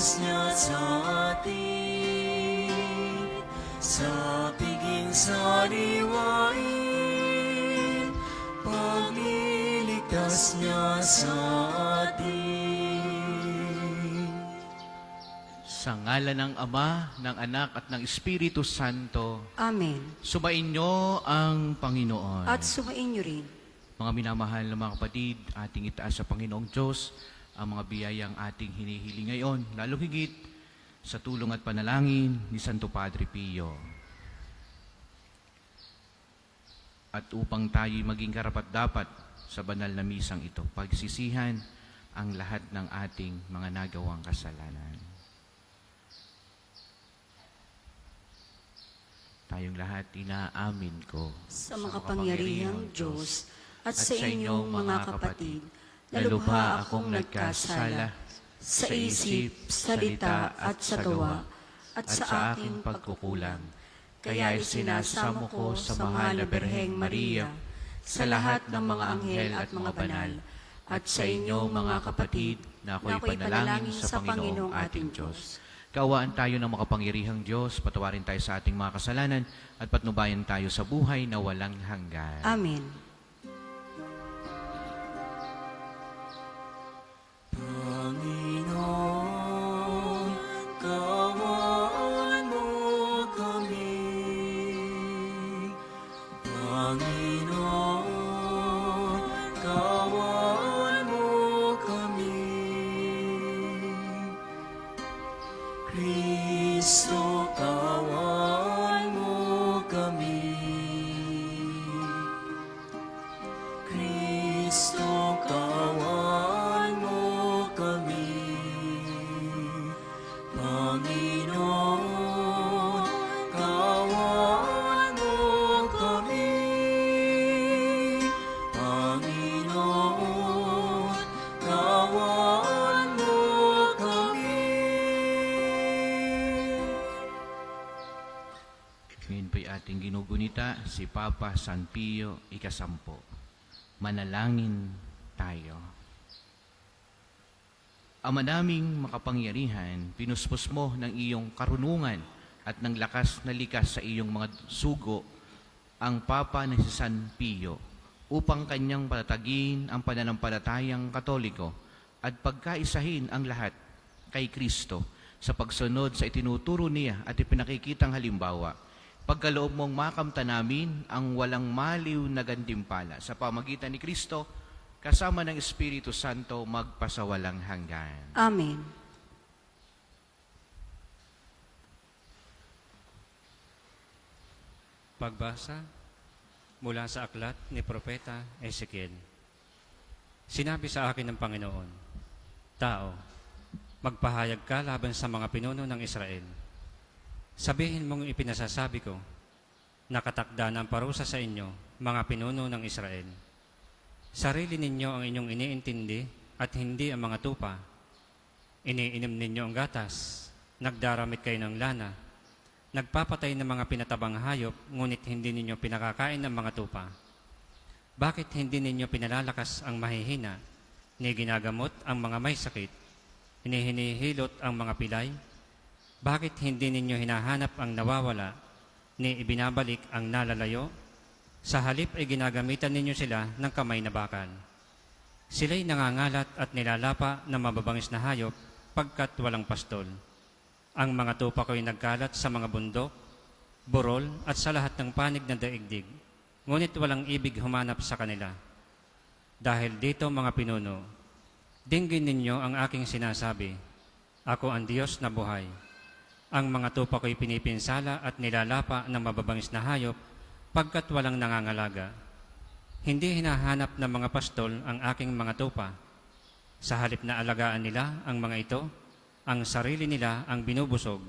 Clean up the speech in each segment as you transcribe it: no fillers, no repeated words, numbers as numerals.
Iligtas niya sa atin, sa piging sariwain, pagliligtas niya sa atin. Sa ngalan ng Ama, ng Anak at ng Espiritu Santo. Amen. Sumainyo ang Panginoon. At sumainyo rin. Mga minamahal na mga kapatid, ating itaas sa Panginoong Diyos ang mga biyayang ating hinihiling ngayon, lalo higit sa tulong at panalangin ni Santo Padre Pio. At upang tayo maging karapat-dapat sa banal na misang ito, pagsisihan ang lahat ng ating mga nagawang kasalanan. Tayong lahat inaamin ko Sa makapangyarihang Diyos at sa inyong mga kapatid, na lubha akong nagkasala sa isip, salita at sa gawa, at sa aking pagkukulang. Kaya isinasamo ko sa mahal na Birheng Maria, sa lahat ng mga anghel at mga banal, at sa inyo mga kapatid, na ako'y panalangin sa Panginoong ating Diyos. Kaawaan tayo ng makapangyarihang Diyos, patawarin tayo sa ating mga kasalanan, at patnubayan tayo sa buhay na walang hanggan. Amen. Panginoon, kaawaan mo kami. Panginoon, kaawaan mo kami. Kristo, kaawaan mo kami. Kristo, kaawaan mo kami. Panginoon, kaawaan mo kami. Panginoon, kaawaan mo kami. Ngayon po'y ating ginugunita si Papa San Pio Ikasampo. Manalangin tayo. Ama naming makapangyarihan, pinuspos mo ng iyong karunungan at ng lakas na likas sa iyong mga sugo ang Papa na si San Pio upang kanyang patatagin ang pananampalatayang Katoliko at pagkaisahin ang lahat kay Kristo sa pagsunod sa itinuturo niya at ipinakikitang halimbawa. Pagkaloob mong makamta namin ang walang maliw na gantimpala sa pamagitan ni Kristo kasama ng Espiritu Santo magpasawalang hanggan. Amen. Pagbasa mula sa aklat ni Propeta Ezekiel. Sinabi sa akin ng Panginoon, Tao, magpahayag ka laban sa mga pinuno ng Israel. Sabihin mong ipinasasabi ko, nakatakda na ang parusa sa inyo, mga pinuno ng Israel. Sarili ninyo ang inyong iniintindi at hindi ang mga tupa. Iniinom ninyo ang gatas, nagdaramit kayo ng lana, nagpapatay ng mga pinatabang hayop, ngunit hindi ninyo pinakakain ng mga tupa. Bakit hindi ninyo pinalalakas ang mahihina, ni ginagamot ang mga may sakit, hinihinihilot ang mga pilay? Bakit hindi ninyo hinahanap ang nawawala, ni ibinabalik ang nalalayo? Sa halip ay ginagamitan ninyo sila ng kamay na bakal. Sila'y nangangalat at nilalapa ng mababangis na hayop pagkat walang pastol. Ang mga tupa ko'y nagkalat sa mga bundok, burol at sa lahat ng panig na daigdig, ngunit walang ibig humanap sa kanila. Dahil dito mga pinuno, dinggin ninyo ang aking sinasabi, ako ang Diyos na buhay. Ang mga tupa ko'y pinipinsala at nilalapa ng mababangis na hayop pagkat walang nangangalaga. Hindi hinahanap ng mga pastol ang aking mga tupa. Sa halip na alagaan nila ang mga ito, ang sarili nila ang binubusog.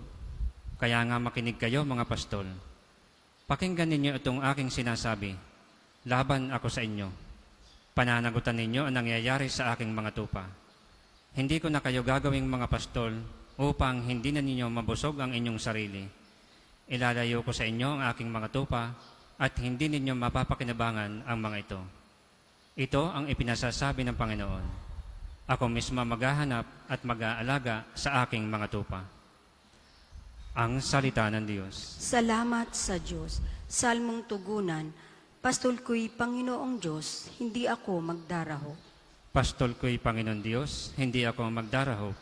Kaya nga makinig kayo mga pastol. Pakinggan ninyo itong aking sinasabi. Laban ako sa inyo. Pananagutan ninyo ang nangyayari sa aking mga tupa. Hindi ko na kayo gagawing mga pastol upang hindi na ninyo mabusog ang inyong sarili. Ilalayo ko sa inyo ang aking mga tupa at hindi ninyo mapapakinabangan ang mga ito. Ito ang ipinasasabi ng Panginoon. Ako mismo maghahanap at mag-aalaga sa aking mga tupa. Ang salita ng Diyos. Salamat sa Diyos. Salmong tugunan, Pastol ko'y Panginoong Diyos, hindi ako magdaraho. Pastol ko'y Panginoon Diyos, hindi ako magdarahop.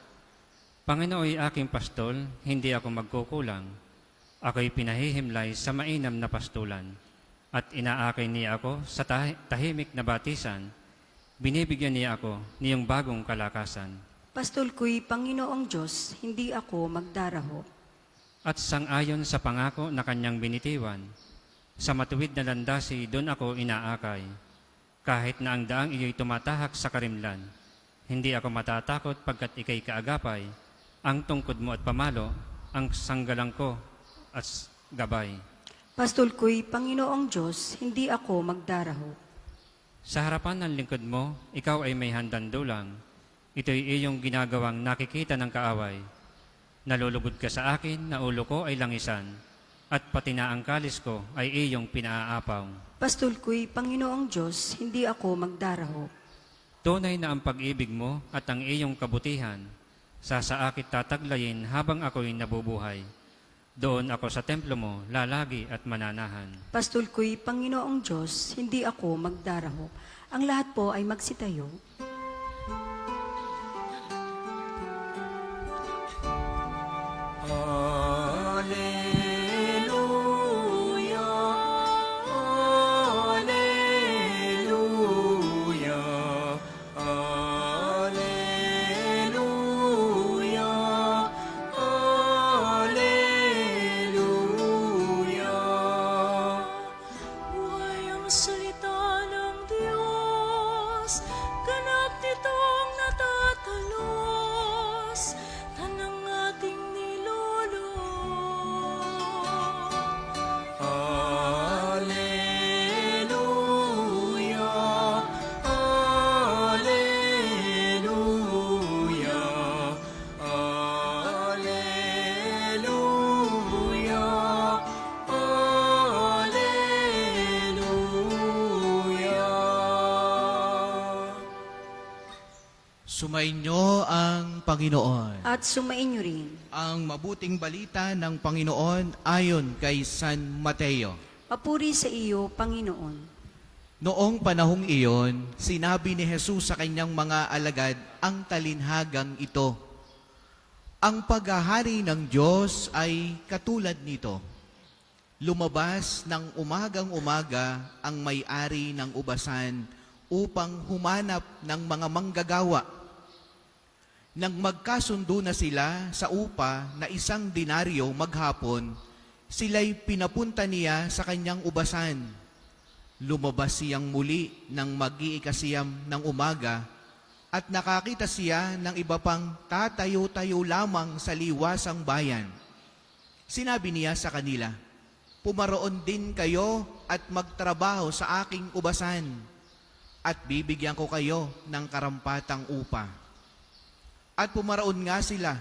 Panginooy aking pastol, hindi ako magkukulang. Ako'y pinahihimlay sa mainam na pastulan, at inaakay niya ako sa tahimik na batisan. Binibigyan niya ako niyong bagong kalakasan. Pastol ko'y Panginoong Diyos, hindi ako magdaraho. At sang-ayon sa pangako na kanyang binitiwan, sa matuwid na landasi doon ako inaakay. Kahit na ang daang iyo'y tumatahak sa karimlan, hindi ako matatakot pagkat ikay kaagapay. Ang tungkod mo at pamalo, ang sanggalang ko at gabay. Pastol ko'y Panginoong Diyos, hindi ako magdaraho. Sa harapan ng lingkod mo, ikaw ay may handandulang. Ito'y iyong ginagawang nakikita ng kaaway. Nalulugod ka sa akin na ulo ko ay langisan, at pati na ang kalis ko ay iyong pinaapaw. Pastol ko'y Panginoong Diyos, hindi ako magdaraho. Tunay na ang pag-ibig mo at ang iyong kabutihan, sasaakit tataglayin habang ako'y nabubuhay. Doon ako sa templo mo, lalagi at mananahan. Pastol ko'y Panginoong Diyos, hindi ako magdaraho. Ang lahat po ay magsitayo. Buhay ang salita ng Diyos, ganap nitong natatalos, tanang ating nilulunod. Alleluia, Alleluia, Alleluia, Alleluia. Sumainyo ang Panginoon. At sumainyo rin. Ang mabuting balita ng Panginoon ayon kay San Mateo. Papuri sa iyo, Panginoon. Noong panahong iyon, sinabi ni Jesus sa kanyang mga alagad ang talinhagang ito. Ang paghahari ng Diyos ay katulad nito. Lumabas ng umagang-umaga ang may-ari ng ubasan upang humanap ng mga manggagawa. Nang magkasundo na sila sa upa na 1 denaryo maghapon, sila'y pinapunta niya sa kanyang ubasan. Lumabas siyang muli ng mag-iikasiyam ng umaga at nakakita siya ng iba pang tatayo-tayo lamang sa liwasang bayan. Sinabi niya sa kanila, "Pumaroon din kayo at magtrabaho sa aking ubasan at bibigyan ko kayo ng karampatang upa." At pumaraon nga sila.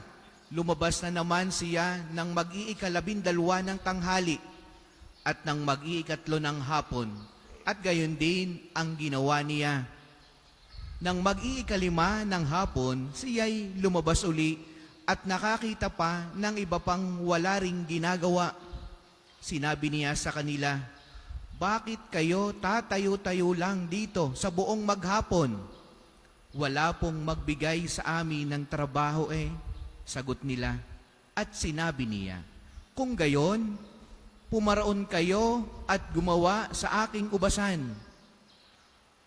Lumabas na naman siya ng mag-iikalabindalwa ng tanghali at ng mag-iikatlo ng hapon. At gayon din ang ginawa niya. Nang mag-iikalima ng hapon, siya'y lumabas uli at nakakita pa ng iba pang wala ring ginagawa. Sinabi niya sa kanila, "Bakit kayo tatayo-tayo lang dito sa buong maghapon? Wala pong magbigay sa amin ng trabaho eh." Sagot nila. At sinabi niya, "Kung gayon, pumaroon kayo at gumawa sa aking ubasan."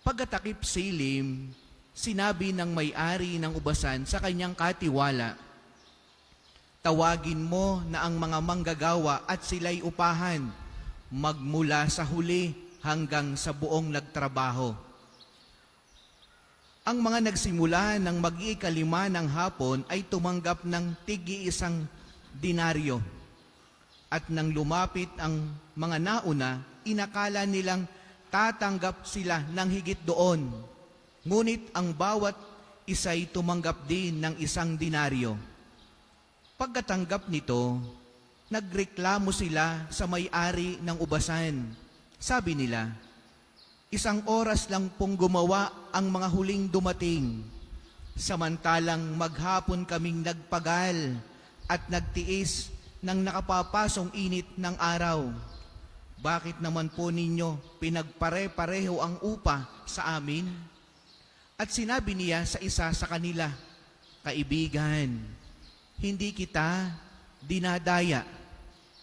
Pagkatakip silim, sinabi ng may-ari ng ubasan sa kanyang katiwala, "Tawagin mo na ang mga manggagawa at sila'y upahan, magmula sa huli hanggang sa buong nagtrabaho." Ang mga nagsimula ng mag-iikalima ng hapon ay tumanggap ng tig-1 denaryo. At nang lumapit ang mga nauna, inakala nilang tatanggap sila ng higit doon. Ngunit ang bawat isa'y tumanggap din ng 1 denaryo. Pagkatanggap nito, nagreklamo sila sa may-ari ng ubasan. Sabi nila, 1 oras lang pong gumawa ang mga huling dumating. Samantalang maghapon kaming nagpagal at nagtiis ng nakapapasong init ng araw. Bakit naman po ninyo pinagpare-pareho ang upa sa amin? At sinabi niya sa isa sa kanila, Kaibigan, hindi kita dinadaya.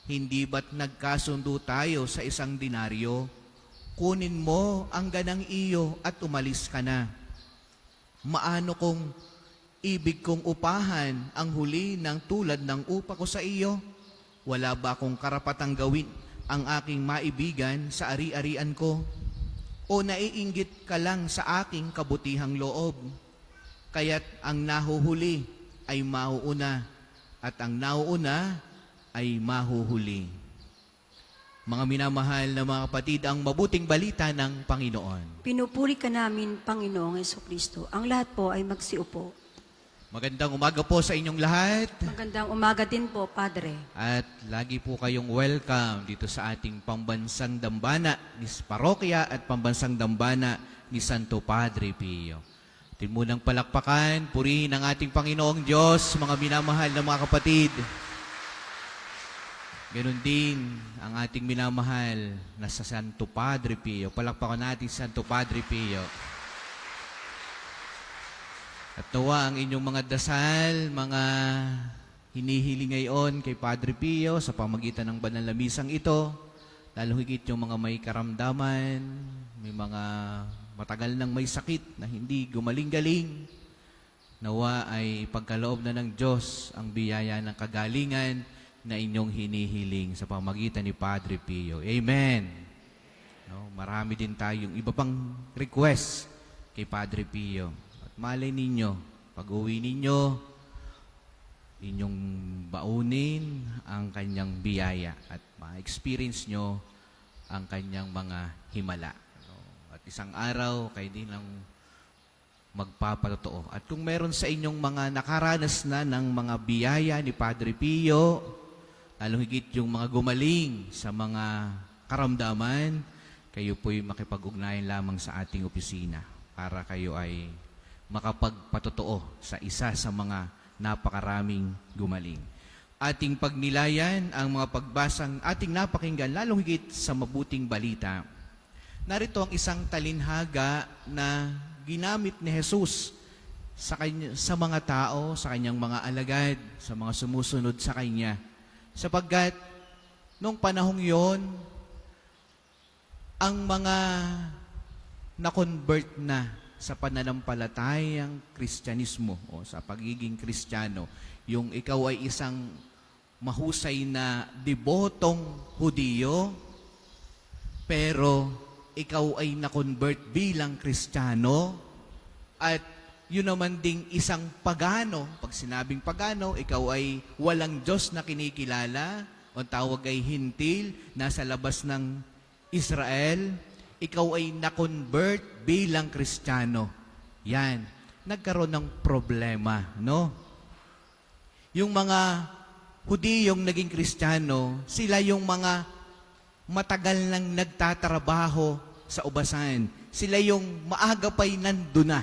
Hindi ba't nagkasundo tayo sa isang denaryo? Kunin mo ang ganang iyo at umalis ka na. Maano kung ibig kong upahan ang huli ng tulad ng upa ko sa iyo? Wala ba akong karapatang gawin ang aking maibigan sa ari-arian ko? O naiinggit ka lang sa aking kabutihang loob? Kaya't ang nahuhuli ay mauuna, at ang nauuna ay mahuhuli. Mga minamahal na mga kapatid, ang mabuting balita ng Panginoon. Pinupuri ka namin, Panginoong Jesucristo. Ang lahat po ay magsiupo. Magandang umaga po sa inyong lahat. Magandang umaga din po, Padre. At lagi po kayong welcome dito sa ating pambansang dambana ni Parokya at pambansang dambana ni Santo Padre Pio. Atin munang palakpakan, purihin ang ating Panginoong Diyos, mga minamahal na mga kapatid. Ganon din ang ating minamahal na sa Santo Padre Pio. Palakpakan natin Santo Padre Pio. At nawa ang inyong mga dasal, mga hinihiling ngayon kay Padre Pio sa pamagitan ng banal na misang ito, lalo higit yung mga may karamdaman, may mga matagal nang may sakit na hindi gumaling-galing, nawa ay pagkaloob na ng Diyos ang biyaya ng kagalingan na inyong hinihiling sa pamagitan ni Padre Pio. Amen. No, marami din tayong iba pang request kay Padre Pio. At malay ninyo, pag-uwi ninyo, inyong baunin ang kanyang biyaya at ma-experience nyo ang kanyang mga himala. No? At isang araw, kayo din ang magpapatotoo. At kung meron sa inyong mga nakaranas na ng mga biyaya ni Padre Pio, lalong higit yung mga gumaling sa mga karamdaman, kayo po'y makipag-ugnayan lamang sa ating opisina para kayo ay makapagpatotoo sa isa sa mga napakaraming gumaling. Ating pagnilayan ang mga pagbasang ating napakinggan, lalong higit sa mabuting balita. Narito ang isang talinhaga na ginamit ni Jesus sa mga tao, sa kanyang mga alagad, sa mga sumusunod sa kanya. Sapagkat noong panahong yon, ang mga na-convert na sa pananampalatayang Kristyanismo o sa pagiging Kristiyano, yung ikaw ay isang mahusay na debotong Hudiyo, pero ikaw ay na-convert bilang Kristiyano, at yun naman ding isang pagano. Pag sinabing pagano, ikaw ay walang Diyos na kinikilala, o tawag ay hintil, nasa labas ng Israel, ikaw ay na-convert bilang Kristiyano. Yan, nagkaroon ng problema, no? Yung mga Hudiyong naging Kristiyano, sila yung mga matagal nang nagtatrabaho sa ubasan. Sila yung maaga pa'y nandun na.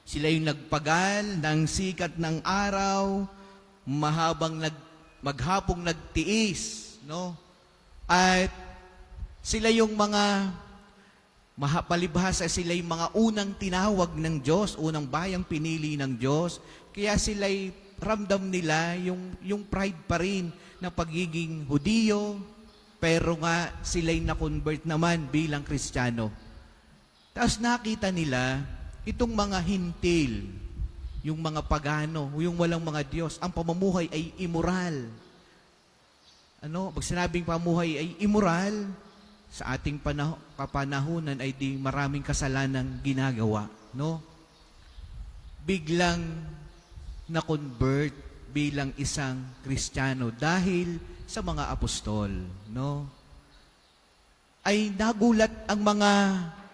Sila yung nagpagal ng sikat ng araw, maghapong nagtiis, no? At sila yung mga palibhasa, sila yung mga unang tinawag ng Diyos, unang bayang pinili ng Diyos. Kaya sila'y ramdam nila yung pride pa rin ng pagiging Hudiyo, pero nga sila'y na-convert naman bilang Kristiyano. Tapos nakita nila, itong mga hintil, yung mga pagano, yung walang mga Diyos, ang pamumuhay ay immoral. Pag sinabing pamumuhay ay immoral, sa ating kapanahunan ay di maraming kasalanang ginagawa, no? Biglang na-convert bilang isang Kristiyano dahil sa mga apostol, no? Ay nagulat ang mga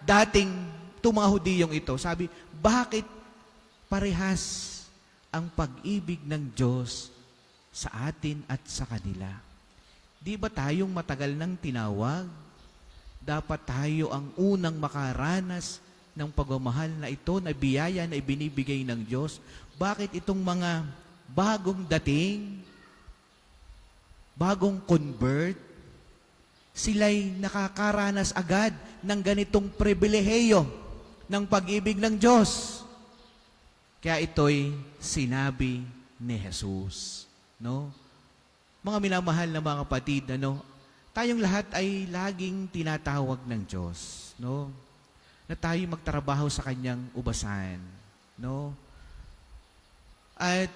dating mga Hudiyong ito. Sabi, bakit parehas ang pag-ibig ng Diyos sa atin at sa kanila? Di ba tayong matagal nang tinawag? Dapat tayo ang unang makaranas ng pagmamahal na ito, na biyaya na ibinibigay ng Diyos? Bakit itong mga bagong dating, bagong convert, sila'y nakakaranas agad ng ganitong pribilehiyo ng pag-ibig ng Diyos? Kaya ito'y sinabi ni Jesus. No? Mga minamahal na mga kapatid, tayong lahat ay laging tinatawag ng Diyos. No? Na tayo magtrabaho sa Kanyang ubasan. No? At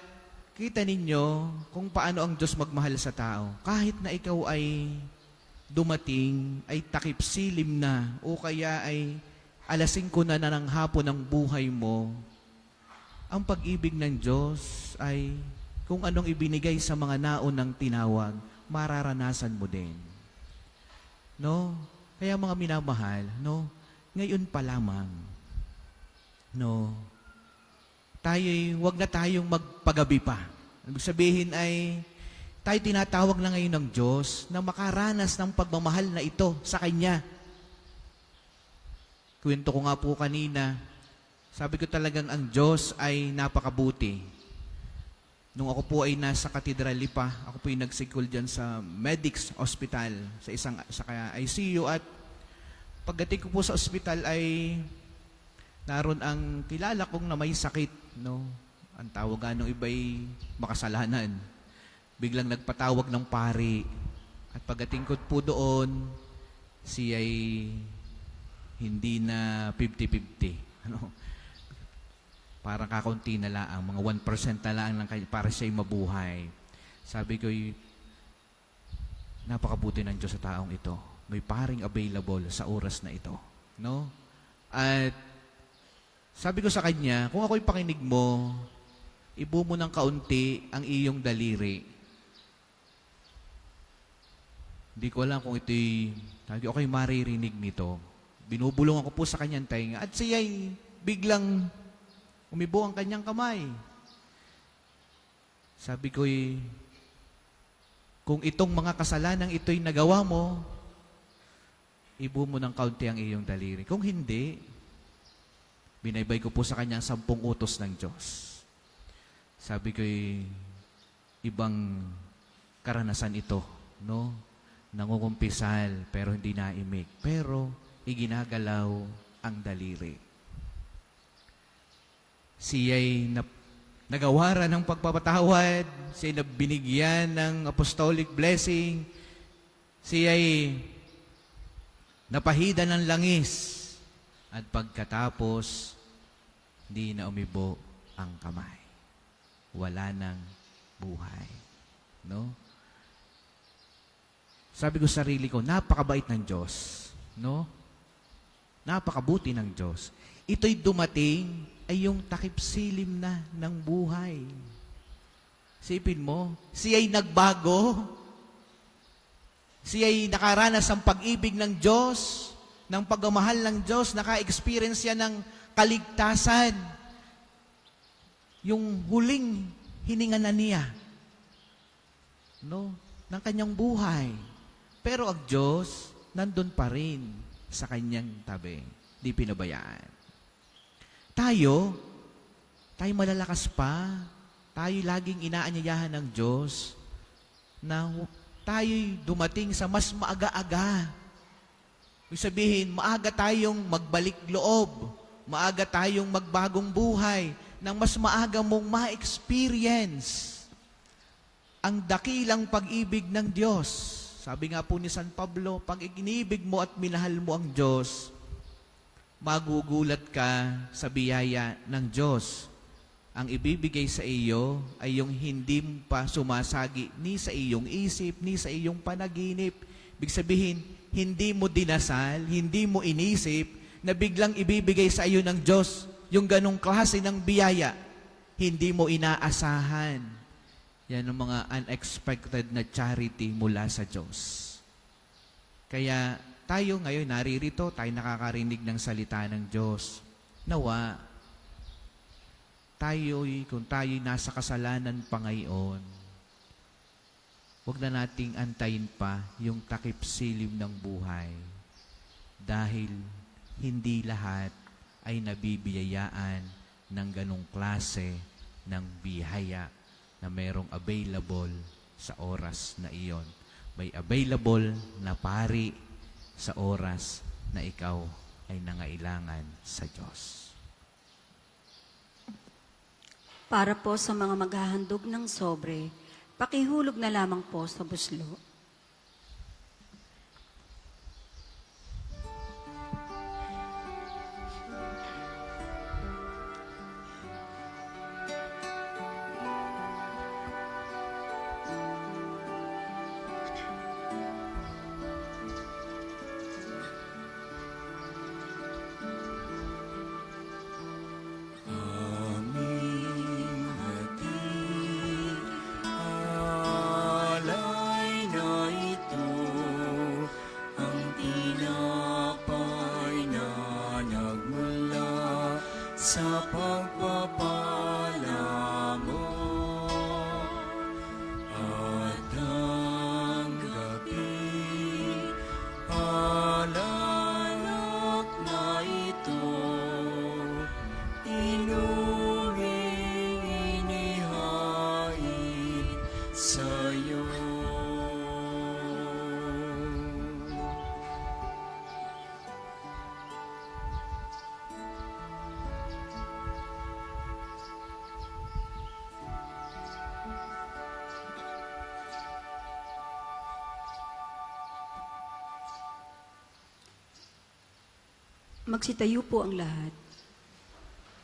kita ninyo kung paano ang Diyos magmahal sa tao. Kahit na ikaw ay dumating, ay takip silim na, o kaya ay alas 5 na ng hapon ng buhay mo, ang pag-ibig ng Diyos ay kung anong ibinigay sa mga naunang tinawag, mararanasan mo din. No? Kaya mga minamahal, ngayon pa lamang, wag na tayong magpagabi pa. Ibig sabihin ay, tayo tinatawag na ngayon ng Diyos na makaranas ng pagmamahal na ito sa Kanya. Kwento ko nga po kanina, sabi ko talagang ang Diyos ay napakabuti. Nung ako po ay nasa katedrali pa, ako po ay nagsikol dyan sa Medics Hospital, sa ICU, at pagdating ko po sa ospital ay naroon ang kilala kong na may sakit. Ang tawag ng iba'y makasalanan. Biglang nagpatawag ng pari. At pagdating ko po doon, siya ay hindi na 50-50. Parang kakaunti na lang, mga 1% na lang para siya'y mabuhay. Sabi ko, napakabuti ng Diyos sa taong ito. May paring available sa oras na ito. At sabi ko sa kanya, kung ako'y pakinig mo, ibu mo ng kaunti ang iyong daliri. Hindi ko alam kung ito'y, sabi ko, ako'y maririnig nito. Binubulong ako po sa kanyang tainga at siya'y biglang umibo ang kanyang kamay. Sabi ko, kung itong mga kasalanang ito'y nagawa mo, ibu mo ng kaunti ang iyong daliri. Kung hindi, binaybay ko po sa kanyang 10 utos ng Diyos. Sabi ko, ibang karanasan ito, nangungumpisal pero hindi naimik. Pero iginagalaw ang daliri. Siya'y nagawaran ng pagpapatawad, siya'y nabinigyan ng apostolic blessing, siya'y napahida ng langis, at pagkatapos, di na umibo ang kamay. Wala nang buhay. Sabi ko sa sarili ko, napakabait ng Diyos. Napakabuti ng Diyos. Ito'y dumating ay yung takip silim na ng buhay. Sipin mo, siya'y nagbago, siya'y nakaranas ng pag-ibig ng Diyos, ng pagmamahal ng Diyos, naka-experience siya ng kaligtasan. Yung huling hininga na niya, ng kanyang buhay. Pero ang Diyos, nandun pa rin sa kanyang tabi. Di pinabayaan. Tayo malalakas pa. Tayo laging inaanyayahan ng Diyos na tayo'y dumating sa mas maaga-aga. Ibig sabihin, maaga tayong magbalik loob. Maaga tayong magbagong buhay nang mas maaga mong ma-experience ang dakilang pag-ibig ng Diyos. Sabi nga po ni San Pablo, pag inibig mo at minahal mo ang Diyos, magugulat ka sa biyaya ng Diyos. Ang ibibigay sa iyo ay yung hindi pa sumasagi ni sa iyong isip, ni sa iyong panaginip. Ibig sabihin, hindi mo dinasal, hindi mo inisip, na biglang ibibigay sa iyo ng Diyos yung ganong klase ng biyaya. Hindi mo inaasahan. Yan ang mga unexpected na charity mula sa Diyos. Kaya tayo ngayon naririto, tayo nakakarinig ng salita ng Diyos. Nawa, kung tayo'y nasa kasalanan pa ngayon, huwag na nating antayin pa yung takip silim ng buhay. Dahil hindi lahat ay nabibiyayaan ng ganong klase ng biyaya na merong available sa oras na iyon. May available na pari sa oras na ikaw ay nangailangan sa Diyos. Para po sa mga maghahandog ng sobre, pakihulog na lamang po sa buslo. Aming hatid, alay na ito, ang tinapay na nagmula sa pagpapala mo. At ang gabi, alalak na ito, inuming inihain sa'yo. Magsitayo po ang lahat.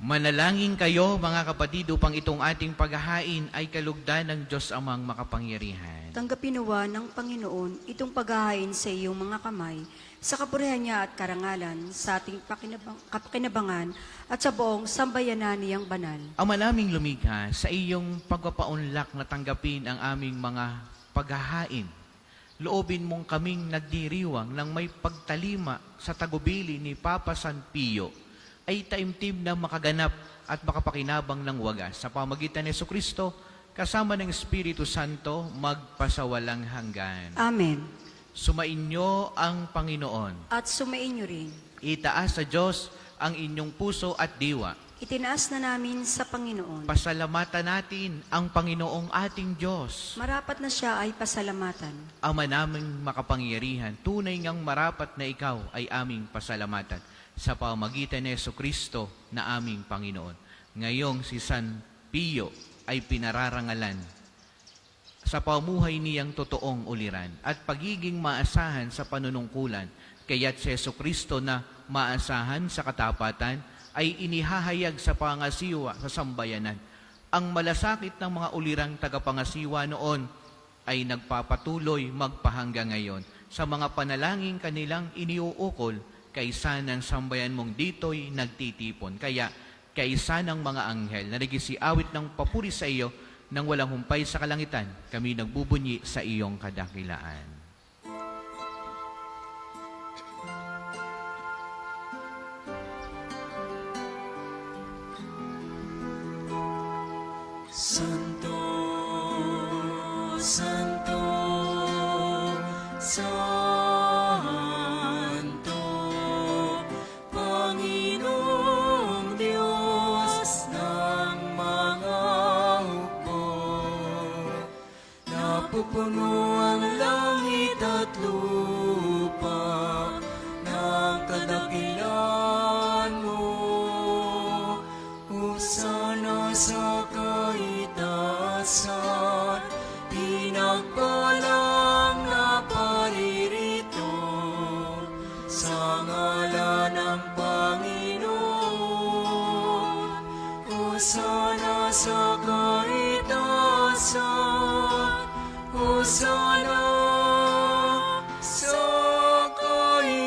Manalangin kayo, mga kapatid, upang itong ating paghahain ay kalugdan ng Diyos Amang makapangyarihan. Tanggapin nawa ng Panginoon itong paghahain sa iyong mga kamay, sa kapurihan niya at karangalan, sa ating kapakinabangan at sa buong sambayanan niyang banal. Ama naming lumikha, sa iyong pagpapaunlak na tanggapin ang aming mga paghahain, loobin mong kaming nagdiriwang ng may pagtalima sa tagubili ni Papa San Pio, ay taimtim na makaganap at makapakinabang ng wagas sa pamagitan ni Jesucristo, kasama ng Espiritu Santo, magpasawalang hanggan. Amen. Sumainyo ang Panginoon. At sumain niyo rin. Itaas sa Diyos ang inyong puso at diwa. Itinaas na namin sa Panginoon. Pasalamatan natin ang Panginoong ating Diyos. Marapat na siya ay pasalamatan. Ama naming makapangyarihan, tunay ngang marapat na ikaw ay aming pasalamatan sa pamagitan ni Jesucristo na aming Panginoon. Ngayong si San Pio ay pinararangalan sa pamuhay niyang totoong uliran at pagiging maasahan sa panunungkulan, kaya't si Jesucristo na maasahan sa katapatan ay inihahayag sa pangasiwa sa sambayanan. Ang malasakit ng mga ulirang tagapangasiwa noon ay nagpapatuloy magpahanggang ngayon sa mga panalangin kanilang iniuukol, kaysa ng sambayan mong dito'y nagtitipon. Kaya kaysa ng mga anghel na nagisiawit ng papuri sa iyo nang walang humpay sa kalangitan, kami nagbubunyi sa iyong kadakilaan. Santo, Santo, Santo, Panginoong Diyos ng mga hukbo, napupuno ang langit at lupa ng kadakilan mo. Hosana sa kaitaasan, pinagpalang na paririto sa ngalan ng Panginoon. Hosana sa kaitaasan, Hosana sa kaitaasan.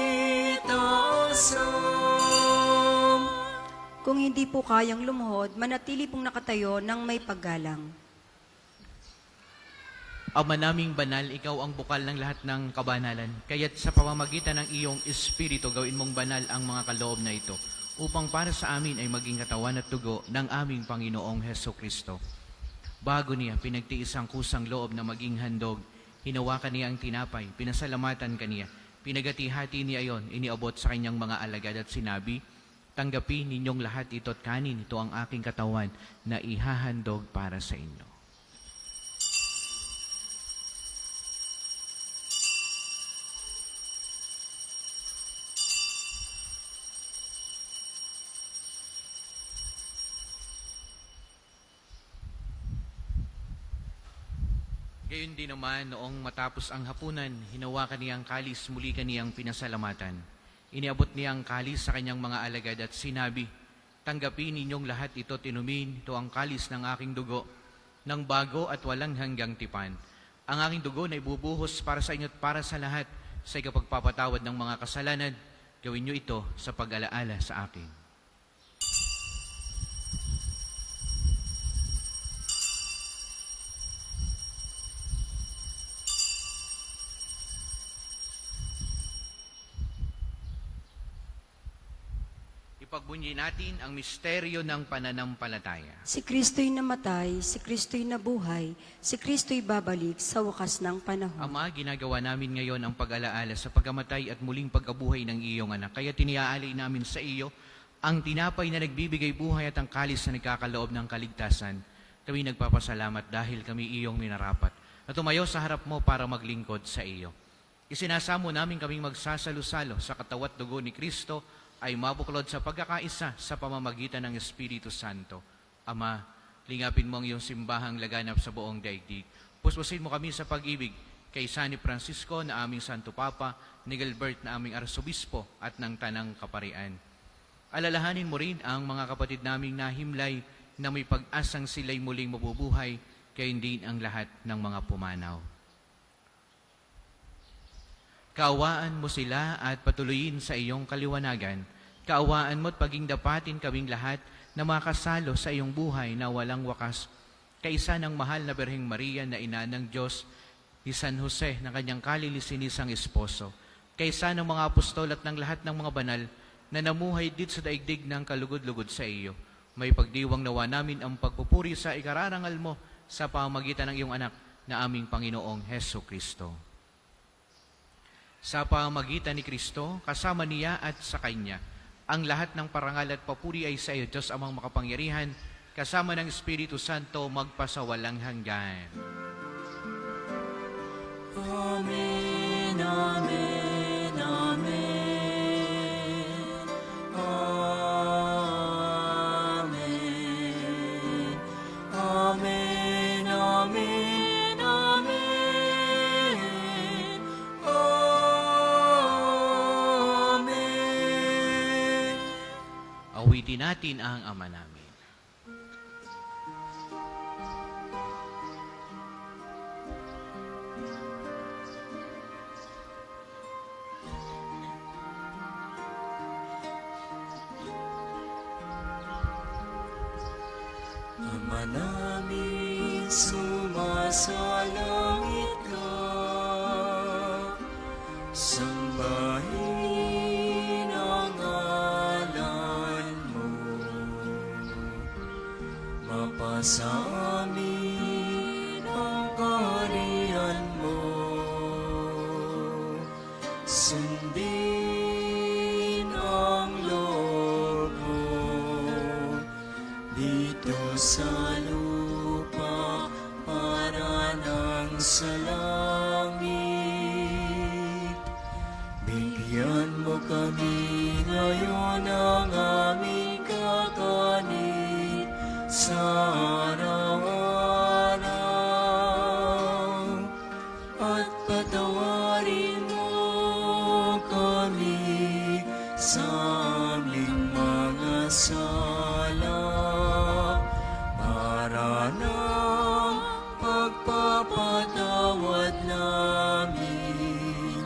Kung hindi po kayang lumuhod, manatili pong nakatayo ng may paggalang. Ama naming banal, ikaw ang bukal ng lahat ng kabanalan. Kaya't sa pamamagitan ng iyong Espiritu, gawin mong banal ang mga kaloob na ito, upang para sa amin ay maging katawan at dugo ng aming Panginoong Hesukristo. Bago niya pinagtiis ang kusang loob na maging handog, hinawakan niya ang tinapay, pinasalamatan kaniya, pinagati-hati niya iyon, iniabot sa kanyang mga alagad at sinabi, Tanggapin ninyong lahat ito at kanin. Ito ang aking katawan na ihahandog para sa inyo. Gayon din naman, noong matapos ang hapunan, hinawakan niyang kalis, muli kaniyang pinasalamatan. Iniabot niyang kalis sa kanyang mga alagad at sinabi, tanggapin ninyong lahat ito, tinumin, ito ang kalis ng aking dugo, ng bago at walang hanggang tipan. Ang aking dugo na ibubuhos para sa inyo at para sa lahat sa ikapagpapatawad ng mga kasalanan. Gawin niyo ito sa pag-alaala sa akin. Ipagbunyi natin ang misteryo ng pananampalataya. Si Kristo'y namatay, si Kristo'y nabuhay, si Kristo'y babalik sa wakas ng panahon. Ama, ginagawa namin ngayon ang pag-alaala sa pagkamatay at muling pagkabuhay ng iyong anak. Kaya tiniaalay namin sa iyo ang tinapay na nagbibigay buhay at ang kalis na nagkakaloob ng kaligtasan. Kami nagpapasalamat dahil kami iyong minarapat at tumayo sa harap mo para maglingkod sa iyo. Isinasamo namin kaming magsasalo-salo sa katawan at dugo ni Kristo ay mabuklod sa pagkakaisa sa pamamagitan ng Espiritu Santo. Ama, lingapin mo ang iyong simbahang laganap sa buong daigdig. Puspusin mo kami sa pag-ibig kay San Francisco na aming Santo Papa, ni Gilbert na aming Arsobispo at ng Tanang Kaparian. Alalahanin mo rin ang mga kapatid naming nahimlay na may pag-asang sila'y muling mabubuhay, gayon din ang lahat ng mga pumanaw. Kaawaan mo sila at patuloyin sa iyong kaliwanagan. Kaawaan mo at paging dapatin kaming lahat na makasalo sa iyong buhay na walang wakas. Kaisa ng mahal na Birheng Maria na ina ng Diyos, ni San Jose na kanyang kalilisinisang esposo. Kaisa ng mga apostol at ng lahat ng mga banal na namuhay dito sa daigdig ng kalugod-lugod sa iyo. May pagdiwang nawa namin ang pagpupuri sa ikararangal mo sa pamamagitan ng iyong anak na aming Panginoong Heso Kristo. Sa pamamagitan ni Kristo, kasama niya at sa Kanya, ang lahat ng parangal at papuri ay sa iyo, Diyos Amang makapangyarihan, kasama ng Espiritu Santo, magpasawalang hanggan. Amen, amen, amen. Amen. Amen, amen, amen. Amen. Awitin natin ang Ama namin. Ama namin, sumasalangit ka, sambahin ang ngalan mo, mapasa amin ang kaharian mo, sundin ang loob mo, dito sa lupa para nang sa langit. Bigyan mo kami ngayon ng aming kakanin sa araw-araw, at patawarin mo kami sa aming mga sala, para ng pagpapatawad namin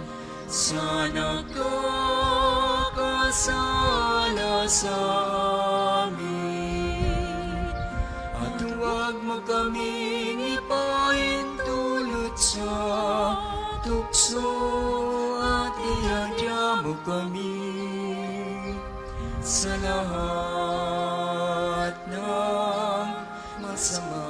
sa nakakasala sa amin. At huwag mo kaming ipahintulot sa tukso, at ihadya mo kami sa lahat ng masama.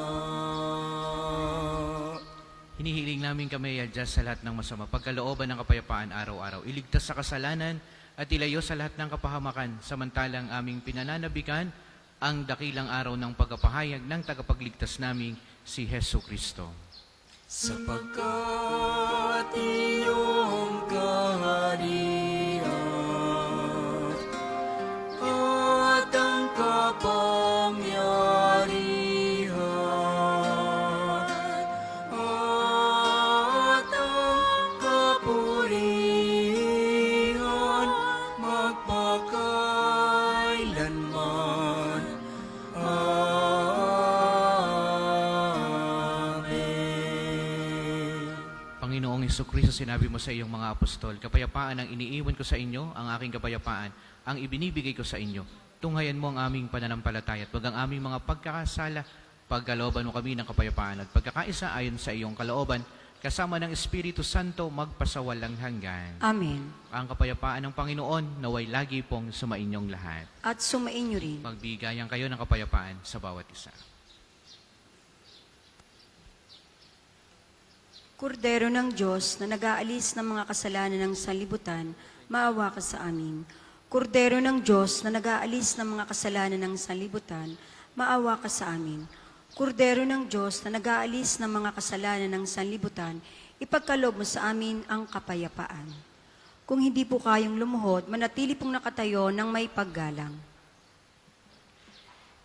Hinihiling namin kami adjust sa lahat ng masama, pagkalooban ng kapayapaan araw-araw, iligtas sa kasalanan at ilayo sa lahat ng kapahamakan, samantalang aming pinananabikan ang dakilang araw ng pagkapahayag ng tagapagligtas naming si Hesu Kristo. Sapagkat iyong kaharian at ang kapangyarihan at ang kapurihan magpakailanman. Amen. Panginoong Hesukristo, sinabi mo sa iyong mga apostol, kapayapaan ang iniiwan ko sa inyo, ang aking kapayapaan ang ibinibigay ko sa inyo. Tunghayan mo ang aming pananampalataya at wag ang aming mga pagkakasala. Pagkalooban mo kami ng kapayapaan at pagkakaisa ayon sa iyong kalooban, kasama ng Espiritu Santo magpasawalang hanggan. Amen. Ang kapayapaan ng Panginoon naway lagi pong sumainyong lahat. At sumainyo rin. Magbigayan kayo ng kapayapaan sa bawat isa. Kordero ng Diyos na nag-aalis ng mga kasalanan ng sanlibutan, maawa ka sa amin. Kordero ng Diyos na nag-aalis ng mga kasalanan ng sanlibutan, maawa ka sa amin. Kordero ng Diyos na nag-aalis ng mga kasalanan ng sanlibutan, ipagkaloob mo sa amin ang kapayapaan. Kung hindi po kayong lumuhod, manatili pong nakatayo ng may paggalang.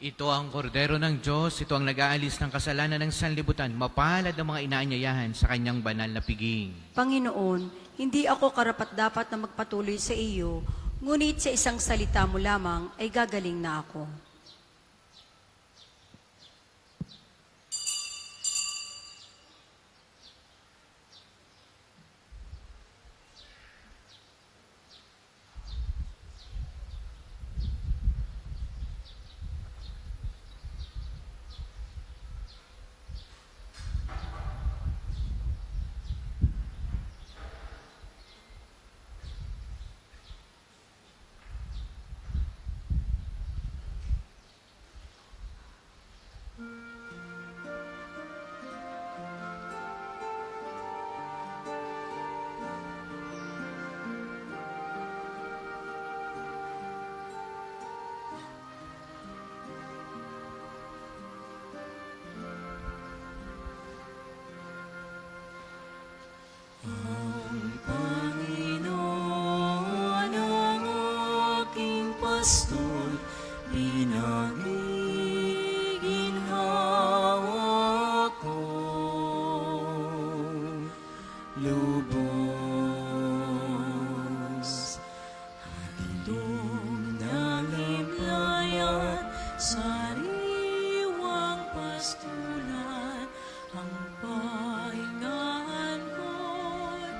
Ito ang kordero ng Diyos, ito ang nag-aalis ng kasalanan ng sanlibutan, mapalad ang mga inaanyayahan sa kanyang banal na piging. Panginoon, hindi ako karapat-dapat na magpatuloy sa iyo, ngunit sa isang salita mo lamang ay gagaling na ako. Panginoon ang aking pastor, pinagiginhawa ko. Lubos, hatidong na limlayan, sariwang pastulan, ang pahingahan ko'y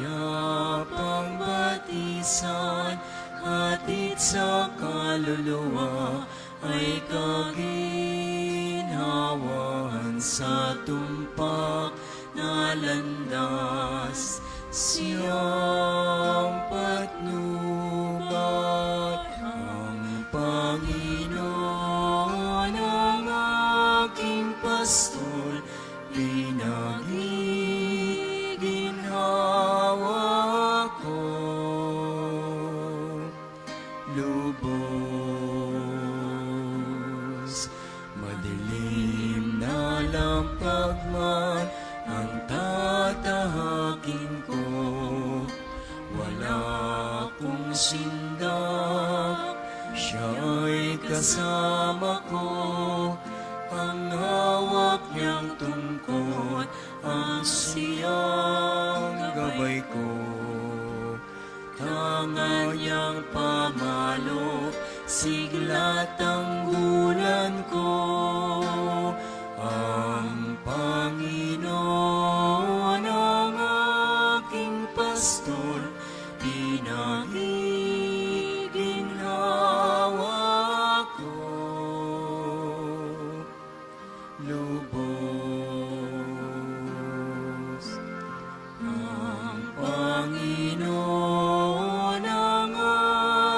yapang batisan, hatid sa kaluluwa ay kaginhawahan sa tumpak na landas. Siyang patnubay ang Panginoon ang aking pastor, pinagiginhawa ko. Lubos, madilim na lampag man ang tatahakin ko. Wala akong sindak, siya ay kasama ko. Ang hawak niyang tungkod, ang siyang gabay ko. Tangan niyang pamalo, siglat ang bulan ko. Ang Panginoon ang aking pastor, pinagiginhawa ko. Lubos, ang Panginoon ang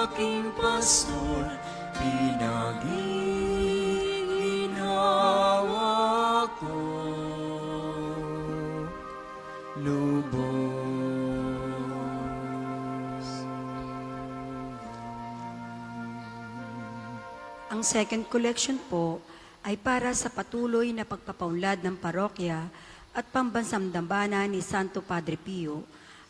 aking pastor, pinagiginhawa ko. Lubos. second collection po ay para sa patuloy na pagpapaunlad ng parokya at pambansang dambana ni Santo Padre Pio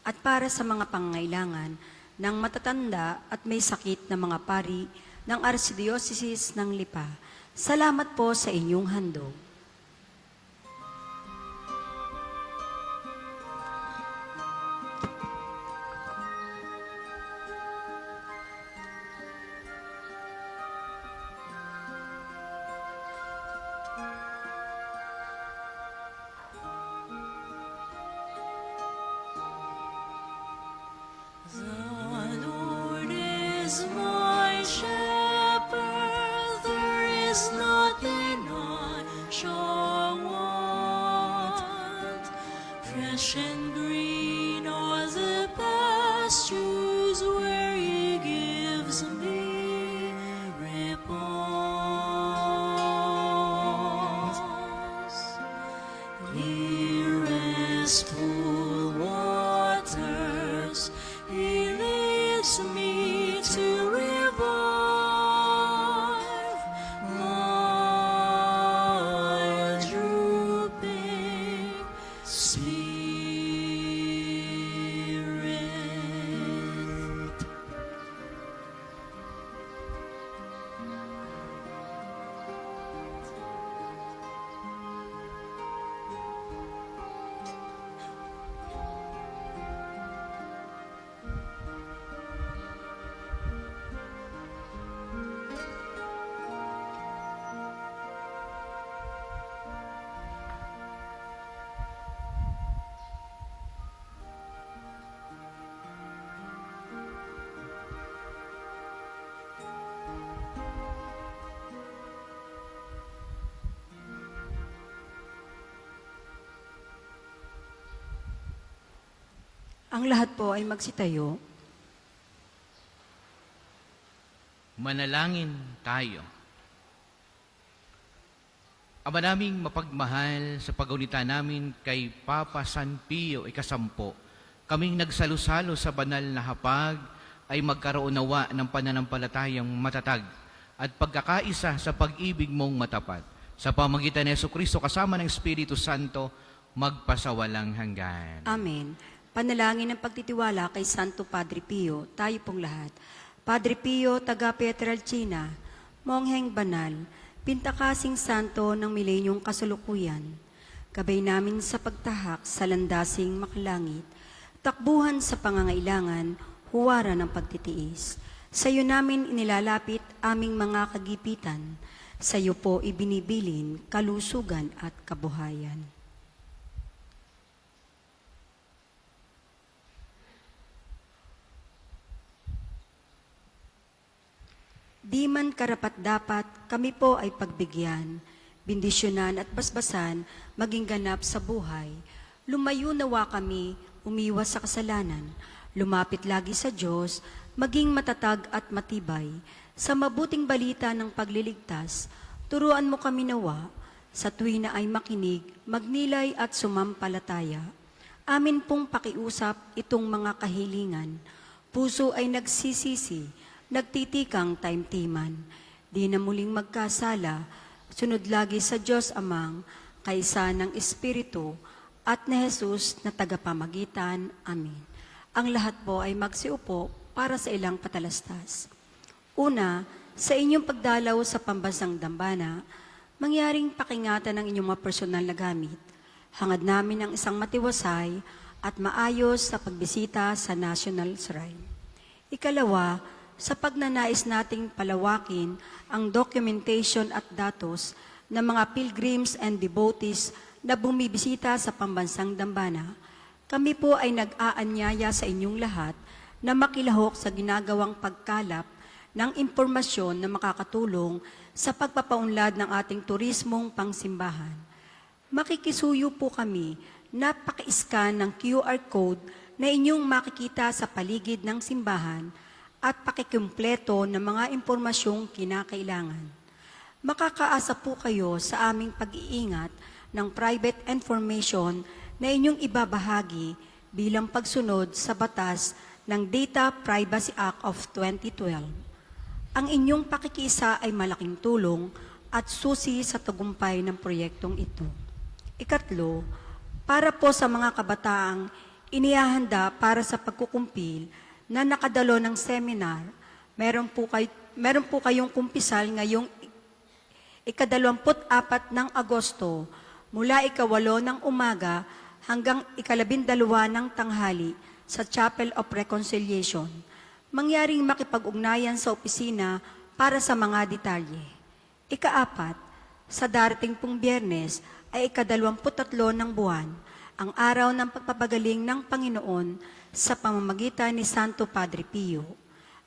at para sa mga pangangailangan ng matatanda at may sakit na mga pari ng Archdiocese ng Lipa. Salamat po sa inyong handog. The Lord is my shepherd, there is nothing I shall want. Fresh and green are the pastures where He gives me repose. Near restful waters, He leads me to revive my drooping spirit. Ang lahat po ay magsitayo. Manalangin tayo. Ama naming mapagmahal, sa pag-unita namin kay Papa San Pio ikasampo, kaming nagsalusalo sa banal na hapag ay magkaroon nawa ng pananampalatayang matatag at pagkakaisa sa pag-ibig mong matapat. Sa pamagitan ni Jesucristo kasama ng Espiritu Santo, magpasawalang hanggan. Amen. Panalangin ng pagtitiwala kay Santo Padre Pio, tayo pong lahat. Padre Pio, taga Pietrelcina, mongheng banal, pintakasing santo ng milenyong kasalukuyan, gabay namin sa pagtahak sa landasing makalangit, takbuhan sa pangangailangan, huwara ng pagtitiis. Sa iyo namin inilalapit aming mga kagipitan, sa iyo po ibinibilin kalusugan at kabuhayan. Di man karapat-dapat, kami po ay pagbigyan, bindisyonan at basbasan, maging ganap sa buhay. Lumayo nawa kami, umiwas sa kasalanan, lumapit lagi sa Diyos, maging matatag at matibay. Sa mabuting balita ng pagliligtas, turuan mo kami nawa, sa tuwi na ay makinig, magnilay at sumampalataya. Amin pong pakiusap itong mga kahilingan, puso ay nagsisisi, nagtitikang taimtiman, di na muling magkasala, sunod lagi sa Diyos Amang, kaisa ng Espiritu, at ni Jesus na tagapamagitan. Amen. Ang lahat po ay magsiupo para sa ilang patalastas. Una, sa inyong pagdalaw sa pambansang dambana, mangyaring pakingatan ng inyong mga personal na gamit. Hangad namin ang isang matiwasay at maayos sa pagbisita sa National Shrine. Ikalawa, sa pagnanais nating palawakin ang documentation at datos ng mga pilgrims and devotees na bumibisita sa pambansang dambana, kami po ay nag-aanyaya sa inyong lahat na makilahok sa ginagawang pagkalap ng impormasyon na makakatulong sa pagpapaunlad ng ating turismong pangsimbahan. Makikisuyo po kami na paki-scan ng QR code na inyong makikita sa paligid ng simbahan at pakikumpleto ng mga impormasyong kinakailangan. Makakaasa po kayo sa aming pag-iingat ng private information na inyong ibabahagi bilang pagsunod sa batas ng Data Privacy Act of 2012. Ang inyong pakikiisa ay malaking tulong at susi sa tagumpay ng proyektong ito. Ikatlo, para po sa mga kabataang inihahanda para sa pagkukumpil na nakadalo ng seminar, meron po kayong kumpisal ngayong ika-24 ng Agosto mula ika-8 ng umaga hanggang ika-12 ng tanghali sa Chapel of Reconciliation. Mangyaring makipag-ugnayan sa opisina para sa mga detalye. Ika-4, sa darating pong Biyernes ay ika-23 ng buwan, ang araw ng pagpapagaling ng Panginoon sa pamamagitan ni Santo Padre Pio.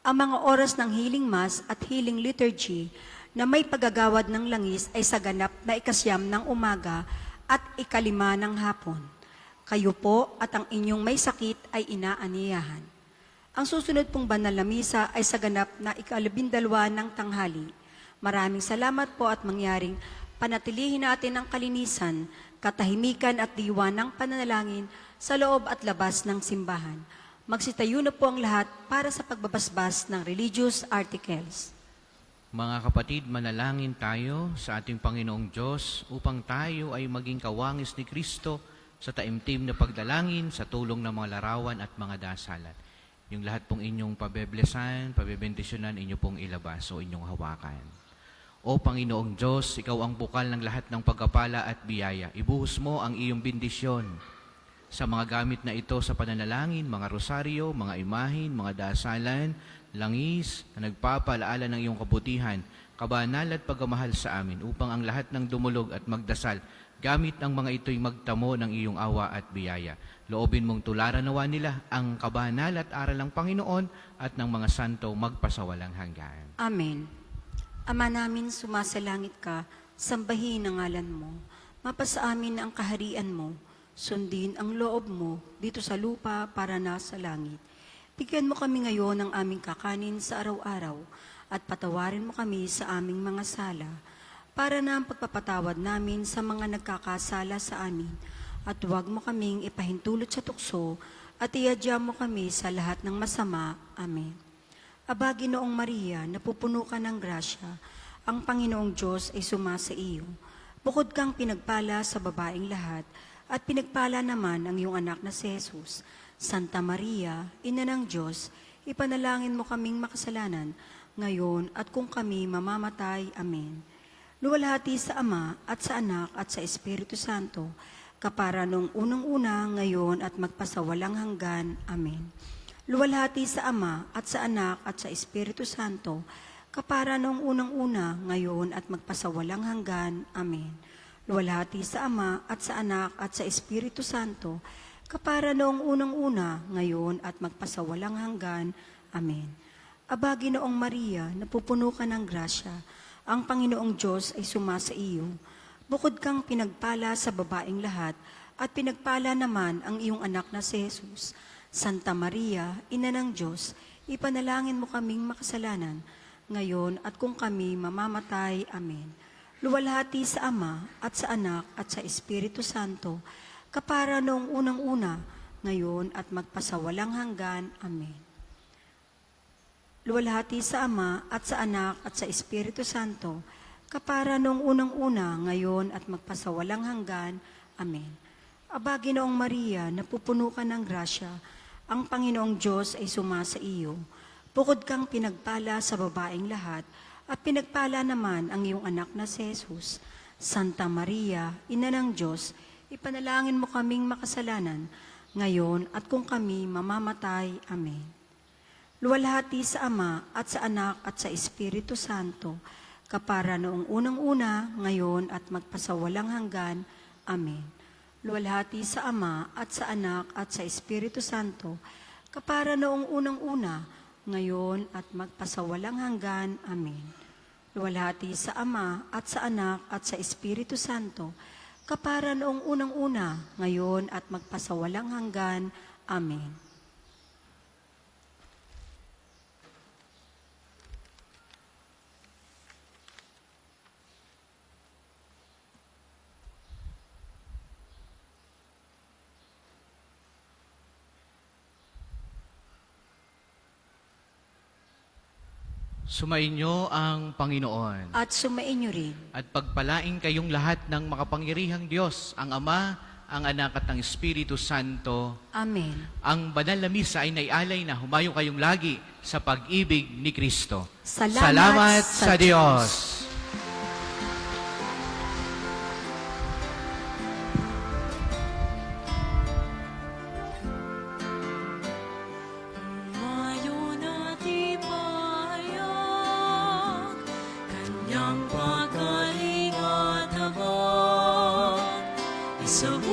Ang mga oras ng healing mass at healing liturgy na may paggagawad ng langis ay sa ganap na ika-9 ng umaga at ika-5 ng hapon. Kayo po at ang inyong may sakit ay inaaniyahan. Ang susunod pong banal na misa ay sa ganap na ika-12 ng tanghali. Maraming salamat po at mangyaring panatilihin natin ang kalinisan, katahimikan at diwa ng pananalangin sa loob at labas ng simbahan. Magsitayo na po ang lahat para sa pagbabasbas ng religious articles. Mga kapatid, manalangin tayo sa ating Panginoong Diyos upang tayo ay maging kawangis ni Kristo sa taimtim na pagdalangin sa tulong ng mga larawan at mga dasalan. Yung lahat pong inyong pabeblesan, pabebendisyonan, inyo pong ilabas o inyong hawakan. O Panginoong Diyos, Ikaw ang bukal ng lahat ng pagkapala at biyaya. Ibuhos mo ang iyong bendisyon sa mga gamit na ito sa pananalangin, mga rosaryo, mga imahin, mga dasalan, langis na nagpapalaala ng iyong kabutihan, kabanal at pagmamahal sa amin upang ang lahat ng dumulog at magdasal gamit ang mga ito'y magtamo ng iyong awa at biyaya. Loobin mong tularan nawa nila ang kabanal at aral ng Panginoon at ng mga santo magpasawalang hanggan. Amen. Ama namin, sumasalangit ka, sambahin ang ngalan mo. Mapasa amin ang kaharian mo. Sundin ang loob mo dito sa lupa para nasa langit. Bigyan mo kami ngayon ng aming kakanin sa araw-araw at patawarin mo kami sa aming mga sala para na ang pagpapatawad namin sa mga nagkakasala sa amin. At huwag mo kaming ipahintulot sa tukso at iadya mo kami sa lahat ng masama. Amen. Aba, Ginoong Maria, napupuno ka ng grasya, ang Panginoong Diyos ay sumasa iyo. Bukod kang pinagpala sa babaeng lahat, at pinagpala naman ang iyong anak na si Jesus. Santa Maria, Ina ng Diyos, ipanalangin mo kaming makasalanan, ngayon at kung kami mamamatay. Amen. Luwalhati sa Ama, at sa Anak, at sa Espiritu Santo, kapara nung unang-una, ngayon, at magpasawalang hanggan. Amen. Luwalhati sa Ama, at sa Anak, at sa Espiritu Santo, kapara nung unang-una, ngayon, at magpasawalang hanggan. Amen. Luwalhati sa Ama, at sa Anak, at sa Espiritu Santo, kapara noong unang-una, ngayon, at magpasawalang hanggan. Amen. Aba, Ginoong Maria, napupuno ka ng grasya, ang Panginoong Diyos ay sumasa iyo. Bukod kang pinagpala sa babaeng lahat, at pinagpala naman ang iyong anak na si Jesus. Santa Maria, Ina ng Diyos, ipanalangin mo kaming makasalanan, ngayon at kung kami mamamatay. Amen. Luwalhati sa Ama, at sa Anak, at sa Espiritu Santo, kapara noong unang-una, ngayon at magpasawalang hanggan. Amen. Luwalhati sa Ama, at sa Anak, at sa Espiritu Santo, kapara noong unang-una, ngayon at magpasawalang hanggan. Amen. Aba, Ginoong Maria, napupuno ka ng grasya, ang Panginoong Diyos ay sumasa iyo. Bukod kang pinagpala sa babaeng lahat, at pinagpala naman ang iyong anak na si Jesus. Santa Maria, Ina ng Diyos, ipanalangin mo kaming makasalanan, ngayon at kung kami mamamatay. Amen. Luwalhati sa Ama, at sa Anak, at sa Espiritu Santo, kapara noong unang-una, ngayon at magpasawalang hanggan. Amen. Luwalhati sa Ama, at sa Anak, at sa Espiritu Santo, kapara noong unang-una, ngayon at magpasawalang hanggan. Amen. Luwalhati sa Ama, at sa Anak, at sa Espiritu Santo, kapara noong unang-una, ngayon at magpasawalang hanggan. Amen. Sumainyo ang Panginoon. At sumainyo rin. At pagpalain kayong lahat ng makapangyarihang Diyos, ang Ama, ang Anak at ang Espiritu Santo. Amen. Ang banal na misa ay naialay na humayo kayong lagi sa pag-ibig ni Kristo. Salamat sa sa Diyos. Mayo na tibayag, kanyang pagaling at habag, isabuhay